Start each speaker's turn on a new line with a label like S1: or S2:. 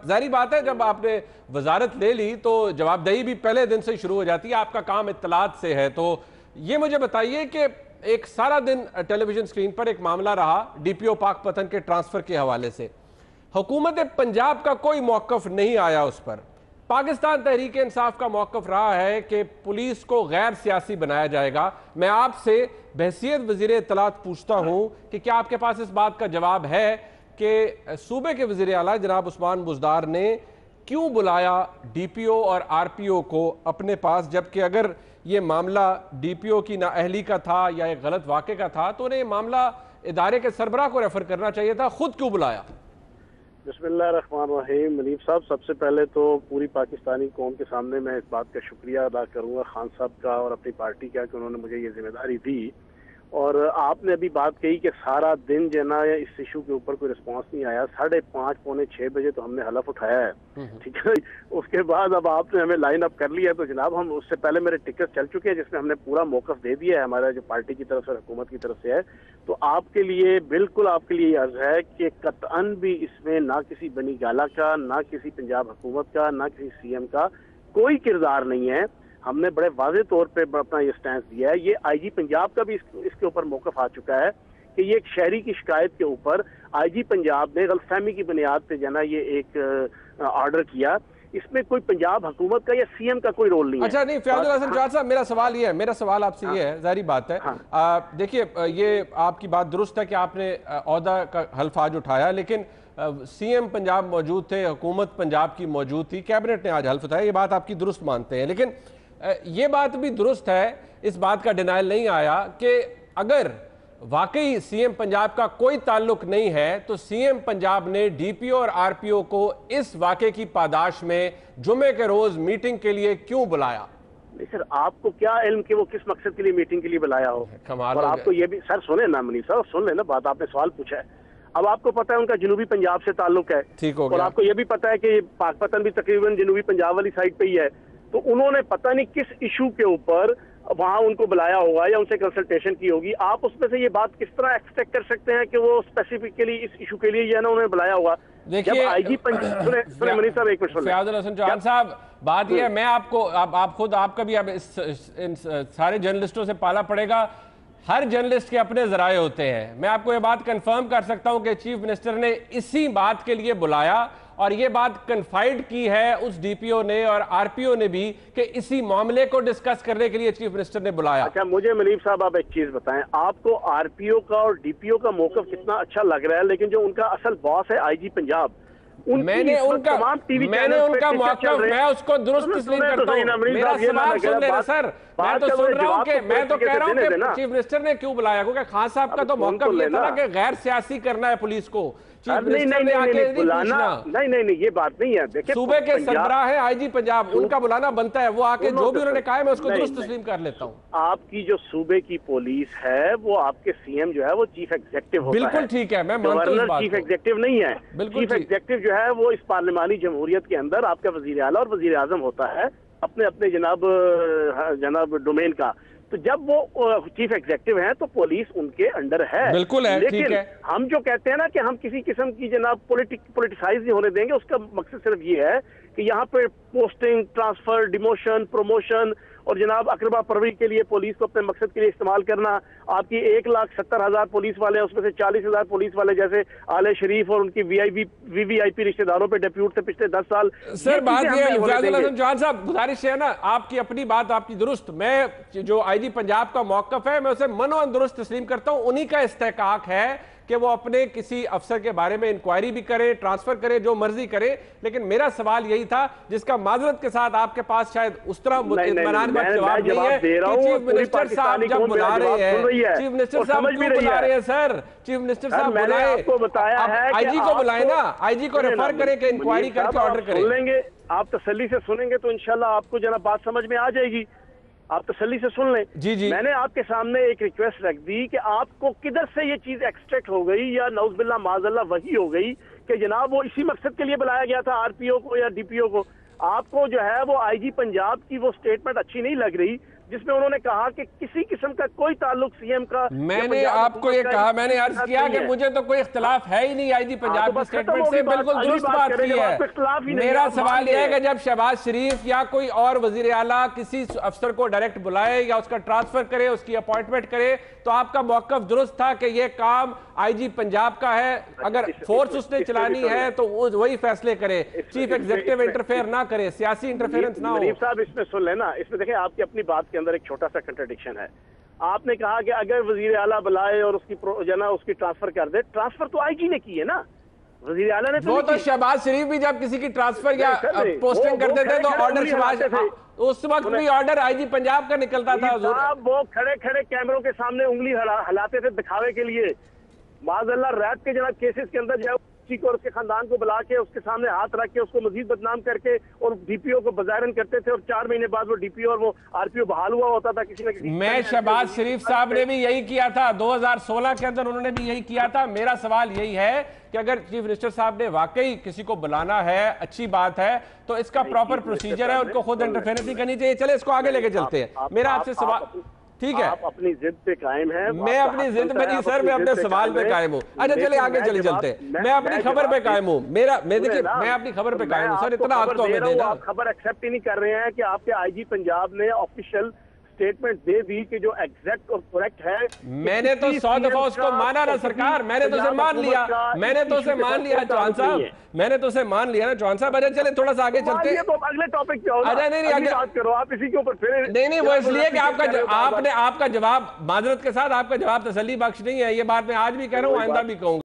S1: जाहिर बात है जब आपने वजारत ले ली तो जवाबदेही भी पहले दिन से शुरू हो जाती है। आपका काम इत्तलात से है, तो ये मुझे बताइए कि एक सारा दिन टेलीविजन स्क्रीन पर एक मामला रहा डीपीओ पाकपतन के ट्रांसफर के हवाले से। हुकूमत पंजाब का कोई मौकफ नहीं आया उस पर। पाकिस्तान तहरीक इंसाफ का मौकफ रहा है कि पुलिस को गैर सियासी बनाया जाएगा। मैं आपसे बहसियत वज़ीर इत्तलात पूछता हूँ कि क्या आपके पास इस बात का जवाब है कि सूबे के वज़ीर आला जनाब उस्मान बुज़दार ने क्यों बुलाया डीपीओ और आरपीओ को अपने पास, जबकि अगर ये मामला डीपीओ की नाअहली का था या एक गलत वाक़े का था तो उन्हें मामला इदारे के सरबराह को रेफर करना चाहिए था, खुद क्यों बुलाया?
S2: बिस्मिल्लाहिर्रहमानिर्रहीम। मनीब साहब, सबसे पहले तो पूरी पाकिस्तानी कौम के सामने मैं इस बात का शुक्रिया अदा करूंगा खान साहब का और अपनी पार्टी का कि उन्होंने मुझे ये जिम्मेदारी दी। और आपने अभी बात कही कि सारा दिन जो ना इस इशू के ऊपर कोई रिस्पांस नहीं आया। 5:30 पौने 6 बजे तो हमने हलफ उठाया है, ठीक है। उसके बाद अब आपने हमें लाइन अप कर लिया, तो जनाब हम उससे पहले मेरे टिकट चल चुके हैं जिसमें हमने पूरा मौकफ दे दिया है, हमारा जो पार्टी की तरफ से हुकूमत की तरफ से है। तो आपके लिए बिल्कुल आपके लिए अर्ज है कि कतअन भी इसमें ना किसी बनी गाला का, ना किसी पंजाब हुकूमत का, ना किसी सीएम का कोई किरदार नहीं है। हमने बड़े वाज़े तौर पे अपना ये स्टैंड दिया है। ये आईजी पंजाब का भी इसके ऊपर मौकफ आ चुका है कि ये एक शहरी की शिकायत के ऊपर आईजी पंजाब ने गलतफहमी की बुनियाद पे जना ये एक ऑर्डर किया। इसमें कोई पंजाब हुकूमत का या सीएम का कोई रोल नहीं है।
S1: अच्छा, नहीं फ़याजुल हसन चौहान साहब, मेरा सवाल ये है, मेरा सवाल आपसे ये है, जारी बात है। देखिए, ये आपकी बात दुरुस्त है कि आपने ओहदा का हल्फ आज उठाया, लेकिन सीएम पंजाब मौजूद थे, हुकूमत पंजाब की मौजूद थी, कैबिनेट ने आज हल्फ उठाया, ये बात आपकी दुरुस्त मानते हैं। लेकिन ये बात भी दुरुस्त है, इस बात का डिनाइल नहीं आया कि अगर वाकई सीएम पंजाब का कोई ताल्लुक नहीं है तो सीएम पंजाब ने डीपीओ और आरपीओ को इस वाकये की पादाश में जुमे के रोज मीटिंग के लिए क्यों बुलाया?
S2: नहीं सर, आपको क्या इल्म कि वो किस मकसद के लिए मीटिंग के लिए बुलाया हो?
S1: कमाल।
S2: और आपको ये भी सर सुने ना मनीष साहब, सुन लेना बात, आपने सवाल पूछा है। अब आपको पता है उनका जनूबी पंजाब से ताल्लुक है,
S1: ठीक हो
S2: गया।
S1: और
S2: आपको ये भी पता है कि पाकपतन भी तकरीबन जनूबी पंजाब वाली साइड पे ही है। तो उन्होंने पता नहीं किस इशू के ऊपर वहां उनको बुलाया होगा या उनसे कंसल्टेशन की होगी। आप उसमें से ये बात किस तरह एक्सपेक्ट कर सकते हैं कि वो स्पेसिफिकली इस इशू के लिए या ना उन्होंने बुलाया होगा?
S1: देखिए,
S2: आईजी सुने मनीष साहब, एक मिनट।
S1: फ़याजुल हसन चौहान साहब, बात यह है, मैं आपको आप खुद आपका भी अब इन सारे जर्नलिस्टों से पाला पड़ेगा। हर जर्नलिस्ट के अपने जराए होते हैं। मैं आपको ये बात कंफर्म कर सकता हूं कि चीफ मिनिस्टर ने इसी बात के लिए बुलाया और ये बात कन्फाइड की है उस डीपीओ ने और आरपीओ ने भी कि इसी मामले को डिस्कस करने के लिए चीफ मिनिस्टर ने बुलाया।
S2: अच्छा, मुझे मनीब साहब आप एक चीज बताएं, आपको आरपीओ का और डीपीओ का मौकफ कितना अच्छा लग रहा है, लेकिन जो उनका असल बॉस है आईजी पंजाब,
S1: मैंने उनका मौकफ, मैं उसको दुरुस्त इसलिए करता हूं। मेरा सवाल सुन लेना सर, मैं तो सुन रहा हूं कि मैं तो कह रहा हूं कि चीफ मिनिस्टर ने क्यों बुलाया, क्योंकि खान साहब का तो मौकफ ये था ना कि गैर सियासी करना है पुलिस को।
S2: नहीं, ये बात नहीं है। देखिए,
S1: सूबे के सरबराह है आईजी पंजाब, उनका बुलाना बनता है। वो आके जो भी उन्होंने कहा है मैं उसको दुरुस्त तस्लीम कर लेता हूँ।
S2: आपकी जो सूबे की पुलिस है वो आपके सीएम जो है वो चीफ एग्जीक्यूटिव होता है।
S1: बिल्कुल ठीक है, मैं मानता हूं इस बात को।
S2: चीफ एग्जीक्यूटिव नहीं है। चीफ एग्जीक्यूटिव जो है वो इस पार्लिमानी जमहूरियत के अंदर आपका वजीर आला और वजीर आजम होता है, अपने अपने जनाब डोमेन का। तो जब वो चीफ एग्जीक्यूटिव हैं तो पुलिस उनके अंडर है।
S1: बिल्कुल है,
S2: लेकिन
S1: ठीक है।
S2: हम जो कहते हैं ना कि हम किसी किस्म की जनाब पॉलिटिसाइज नहीं होने देंगे, उसका मकसद सिर्फ ये है कि यहाँ पे पोस्टिंग, ट्रांसफर, डिमोशन, प्रमोशन और जनाब अकरबा परवरी के लिए पुलिस को अपने मकसद के लिए इस्तेमाल करना। आपकी 1,70,000 पुलिस वाले, उसमें से 40,000 पुलिस वाले जैसे आले शरीफ और उनकी वीवीआईपी रिश्तेदारों पे डिप्यूट से पिछले 10 साल।
S1: सर बात ये है फ़याजुल हसन चौहान साहब, गुजारिश है ना, आपकी अपनी बात आपकी दुरुस्त, मैं जो आईजी पंजाब का मौकफ है मैं उसे मनोन दुरुस्त तस्लीम करता हूं। उन्हीं का इस्तेहकाक है कि वो अपने किसी अफसर के बारे में इंक्वायरी भी करे, ट्रांसफर करे, जो मर्जी करे। लेकिन मेरा सवाल यही था जिसका माजरत के साथ आपके पास शायद उस तरह जवाब नहीं है कि चीफ मिनिस्टर साहब जब बुला रहे हैं, चीफ मिनिस्टर साहब क्यों बुला रहे हैं? सर चीफ मिनिस्टर साहब बुलाए,
S2: आपको बताया है
S1: आईजी को बुलाए ना, आईजी को रेफर करें कि इंक्वायरी करके ऑर्डर करें।
S2: सुन लेंगे, आप तसल्ली से सुनेंगे तो इंशाल्लाह आपको जनाब बात समझ में आ जाएगी। आप तसल्ली से सुन लें।
S1: जी।
S2: मैंने आपके सामने एक रिक्वेस्ट रख दी कि आपको किधर से ये चीज एक्सट्रैक्ट हो गई या नौज़बिल्लाह माज़अल्लाह वही हो गई कि जनाब वो इसी मकसद के लिए बुलाया गया था आरपीओ को या डीपीओ को। आपको जो है वो आईजी पंजाब की वो स्टेटमेंट अच्छी नहीं लग रही, जिसमें उन्होंने कहा कि किसी किस्म का कोई ताल्लुक सीएम का,
S1: मैंने आपको ये कहा, मैंने अर्ज किया कि मुझे तो कोई इख्तिलाफ है ही नहीं आईजी पंजाब की स्टेटमेंट से, बिल्कुल दुरुस्त बात की है। मेरा सवाल यह है कि जब शहबाज शरीफ या कोई और वजीर आला किसी अफसर को डायरेक्ट बुलाए या उसका ट्रांसफर करे, उसकी अपॉइंटमेंट करे, तो आपका मौकफ दुरुस्त था कि यह काम आईजी पंजाब का है, अगर फोर्स उसने चलानी है तो वही फैसले करे, चीफ एग्जीक्यूटिव इंटरफेयर ना करे, सियासी इंटरफेरेंस ना हो।
S2: मुनीब साहब इसमें सुन लेना, इसमें देखें आपकी अपनी बात के अंदर एक छोटा सा कंट्राडिक्शन है। आपने कहा कि अगर वजीर आला बुलाए और उसकी ट्रांसफर कर दे, ट्रांसफर तो आईजी ने की है ना, वजीर आला ने
S1: वो तो शहबाज शरीफ भी जब किसी की ट्रांसफर या पोस्टिंग करते थे तो ऑर्डर शहबाज, उस वक्त भी ऑर्डर आईजी पंजाब का निकलता था।
S2: वो खड़े खड़े कैमरों के सामने उंगली हिलाते थे दिखावे के लिए। माज़अल्लाह रैप के जनाब केसेस के अंदर जो को और उसके खानदान को बुला के उसके सामने हाथ रख के उसको मजीद बदनाम करके और डीपीओ को बजारन करते थे, और 4 महीने बाद वो डीपीओ और वो आरपीओ बहाल हुआ होता था किसी न किसी।
S1: मैं शहबाज शरीफ साहब ने भी यही किया था, 2016 के अंदर उन्होंने भी यही किया था। मेरा सवाल यही है कि अगर चीफ मिनिस्टर साहब ने वाकई किसी को बुलाना है, अच्छी बात है, तो इसका प्रॉपर प्रोसीजर है, उनको खुद इंटरफेरेंस नहीं करनी चाहिए। चले इसको आगे लेके चलते हैं। मेरा आपसे सवाल, ठीक है,
S2: आप अपनी जिद पे कायम हैं।
S1: मैं अपनी जिद पे नहीं सर, मैं अपने सवाल पे कायम हूँ। अच्छा चले आगे चले चलते हैं। मैं अपनी खबर पे कायम हूँ। देखिए मैं अपनी खबर पे कायम हूँ सर, इतना आपको हमें देना।
S2: आप खबर एक्सेप्ट ही नहीं कर रहे हैं कि आपके आईजी पंजाब ने ऑफिशियल स्टेटमेंट दे दी कि जो एग्जैक्ट और करेक्ट है।
S1: मैंने तो 100 दफा उसको माना ना सरकार, मैंने तो उसे मान लिया, मैंने तो उसे मान लिया चौहान साहब, मैंने तो उसे मान लिया ना चौहान साहब। अच्छा चले थोड़ा सा आगे चलते हैं,
S2: तो अगले टॉपिक पे आओ।
S1: अच्छा नहीं आगे
S2: बात करो आप इसी के ऊपर फिर।
S1: नहीं वो इसलिए कि आपका जवाब माजरत के साथ आपका जवाब तसल्ली बख्श नहीं है, ये बात मैं आज भी कह रहा हूँ, आइंदा भी कहूँगा।